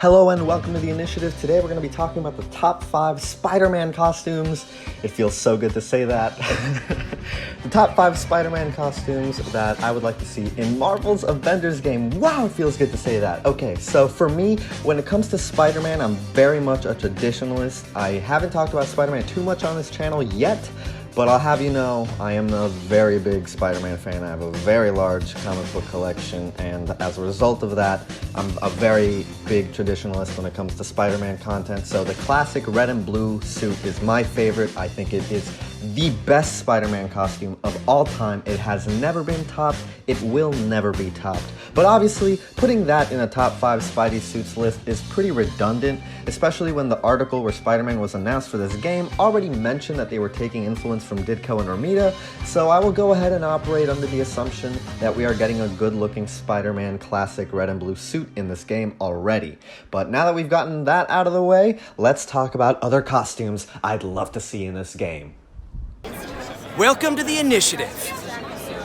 Hello and welcome to The Initiative. Today we're going to be talking about the top 5 Spider-Man costumes. It feels so good to say that. The top 5 Spider-Man costumes that I would like to see in Marvel's Avengers game. Wow, it feels good to say that. Okay, so for me, when it comes to Spider-Man, I'm very much a traditionalist. I haven't talked about Spider-Man too much on this channel yet, but I'll have you know, I am a very big Spider-Man fan. I have a very large comic book collection, and as a result of that, I'm a very big traditionalist when it comes to Spider-Man content. So the classic red and blue suit is my favorite. I think it is the best Spider-Man costume of all time. It has never been topped. It will never be topped. But obviously, putting that in a top 5 Spidey suits list is pretty redundant, especially when the article where Spider-Man was announced for this game already mentioned that they were taking influence from Ditko and Romita, so I will go ahead and operate under the assumption that we are getting a good-looking Spider-Man classic red and blue suit in this game already. But now that we've gotten that out of the way, let's talk about other costumes I'd love to see in this game. Welcome to the Initiative.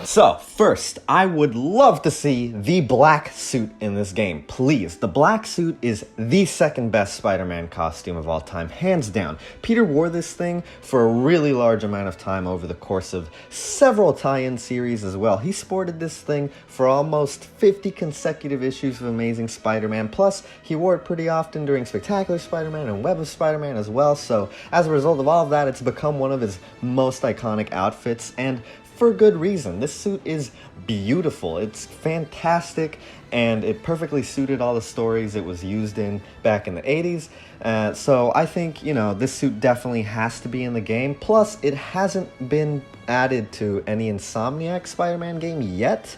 So, first, I would love to see the black suit in this game. Please, the black suit is the second best Spider-Man costume of all time, hands down. Peter wore this thing for a really large amount of time over the course of several tie-in series as well. He sported this thing for almost 50 consecutive issues of Amazing Spider-Man, plus he wore it pretty often during Spectacular Spider-Man and Web of Spider-Man as well, so as a result of all of that, it's become one of his most iconic outfits, and for good reason. This suit is beautiful. It's fantastic, and it perfectly suited all the stories it was used in back in the 80s. So I think, you know, this suit definitely has to be in the game. Plus, it hasn't been added to any Insomniac Spider-Man game yet.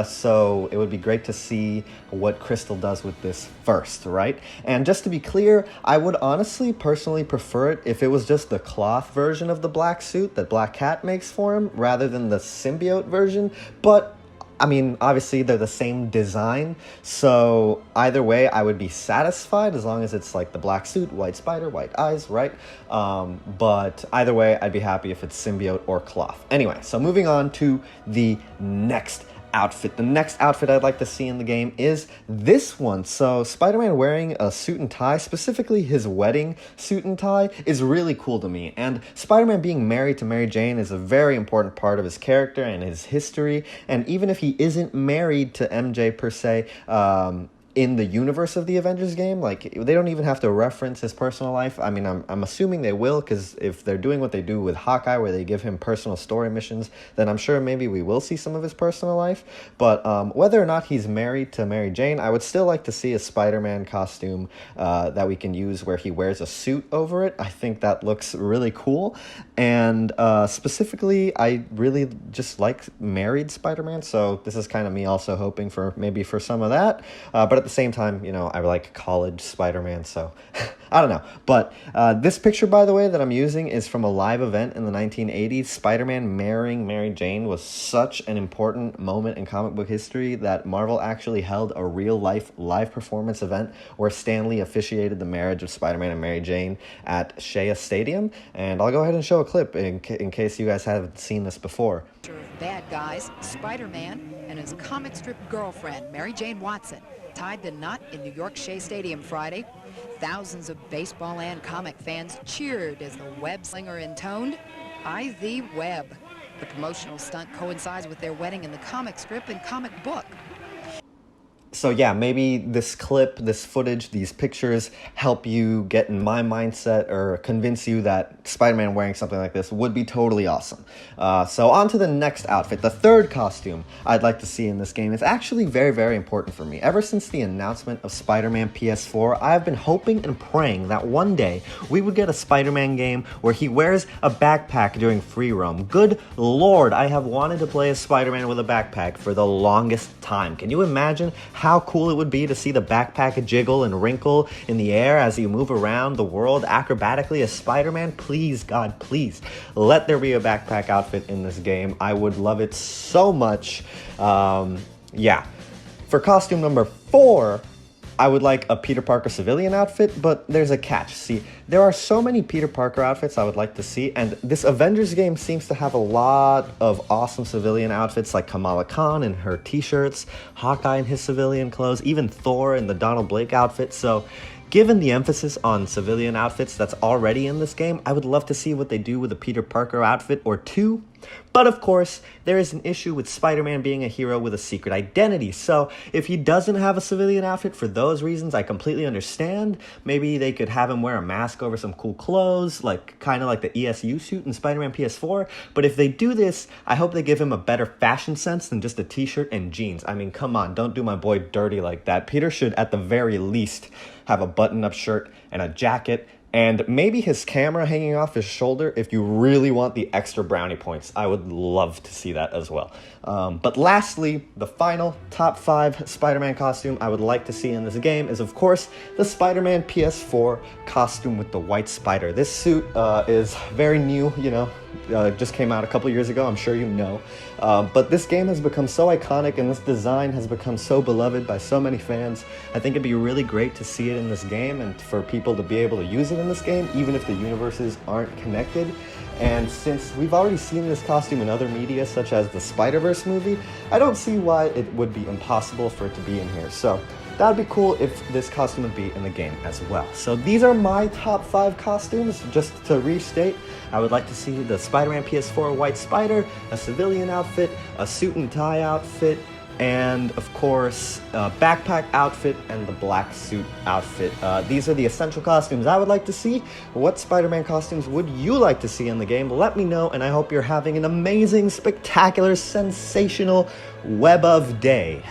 So it would be great to see what Crystal does with this first, right? And just to be clear, I would honestly personally prefer it if it was just the cloth version of the black suit that Black Cat makes for him rather than the symbiote version. But I mean, obviously they're the same design, so either way I would be satisfied as long as it's like the black suit, white spider, white eyes, right? But either way, I'd be happy if it's symbiote or cloth. Anyway, so moving on to the next outfit. The next outfit I'd like to see in the game is this one. So Spider-Man wearing a suit and tie, specifically his wedding suit and tie, is really cool to me. And Spider-Man being married to Mary Jane is a very important part of his character and his history. And even if he isn't married to MJ per se, in the universe of the Avengers game, like, they don't even have to reference his personal life. I mean, I'm assuming they will, because if they're doing what they do with Hawkeye, where they give him personal story missions, then I'm sure maybe we will see some of his personal life. But whether or not he's married to Mary Jane, I would still like to see a Spider-Man costume that we can use where he wears a suit over it. I think that looks really cool. And specifically, I really just like married Spider-Man, so this is kind of me also hoping for maybe for some of that. But at the same time, you know, I like college Spider-Man, so I don't know. But this picture, by the way, that I'm using is from a live event in the 1980s. Spider-Man marrying Mary Jane was such an important moment in comic book history that Marvel actually held a real-life live performance event where Stan Lee officiated the marriage of Spider-Man and Mary Jane at Shea Stadium. And I'll go ahead and show a clip in case you guys haven't seen this before. Bad guys, Spider-Man and his comic strip girlfriend, Mary Jane Watson, tied the knot in New York Shea Stadium Friday. Thousands of baseball and comic fans cheered as the web slinger intoned, "I thee web." The promotional stunt coincides with their wedding in the comic strip and comic book. So yeah, maybe this clip, this footage, these pictures help you get in my mindset or convince you that Spider-Man wearing something like this would be totally awesome. So on to the next outfit. The third costume I'd like to see in this game is actually very, very important for me. Ever since the announcement of Spider-Man PS4, I've been hoping and praying that one day we would get a Spider-Man game where he wears a backpack during free roam. Good Lord, I have wanted to play as Spider-Man with a backpack for the longest time. Can you imagine how cool it would be to see the backpack jiggle and wrinkle in the air as you move around the world acrobatically as Spider-Man? Please, God, please, let there be a backpack outfit in this game. I would love it so much. Yeah. For costume number 4, I would like a Peter Parker civilian outfit, but there's a catch. See, there are so many Peter Parker outfits I would like to see, and this Avengers game seems to have a lot of awesome civilian outfits, like Kamala Khan in her t-shirts, Hawkeye in his civilian clothes, even Thor in the Donald Blake outfit. So given the emphasis on civilian outfits that's already in this game, I would love to see what they do with a Peter Parker outfit or two. But of course, there is an issue with Spider-Man being a hero with a secret identity. So if he doesn't have a civilian outfit for those reasons, I completely understand. Maybe they could have him wear a mask over some cool clothes, like kind of like the ESU suit in Spider-Man PS4. But if they do this, I hope they give him a better fashion sense than just a t-shirt and jeans. I mean, come on, don't do my boy dirty like that. Peter should, at the very least, have a button-up shirt and a jacket, and maybe his camera hanging off his shoulder if you really want the extra brownie points. I would love to see that as well. But lastly, the final top 5 Spider-Man costume I would like to see in this game is, of course, the Spider-Man PS4 costume with the white spider. This suit is very new, just came out a couple years ago, I'm sure you know. But this game has become so iconic, and this design has become so beloved by so many fans. I think it'd be really great to see it in this game and for people to be able to use it in this game, even if the universes aren't connected. And since we've already seen this costume in other media, such as the Spider-Verse movie, I don't see why it would be impossible for it to be in here. So that would be cool if this costume would be in the game as well. So these are my top 5 costumes. Just to restate, I would like to see the Spider-Man PS4 White Spider, a civilian outfit, a suit and tie outfit, and of course, a backpack outfit and the black suit outfit. These are the essential costumes I would like to see. What Spider-Man costumes would you like to see in the game? Let me know, and I hope you're having an amazing, spectacular, sensational web of day.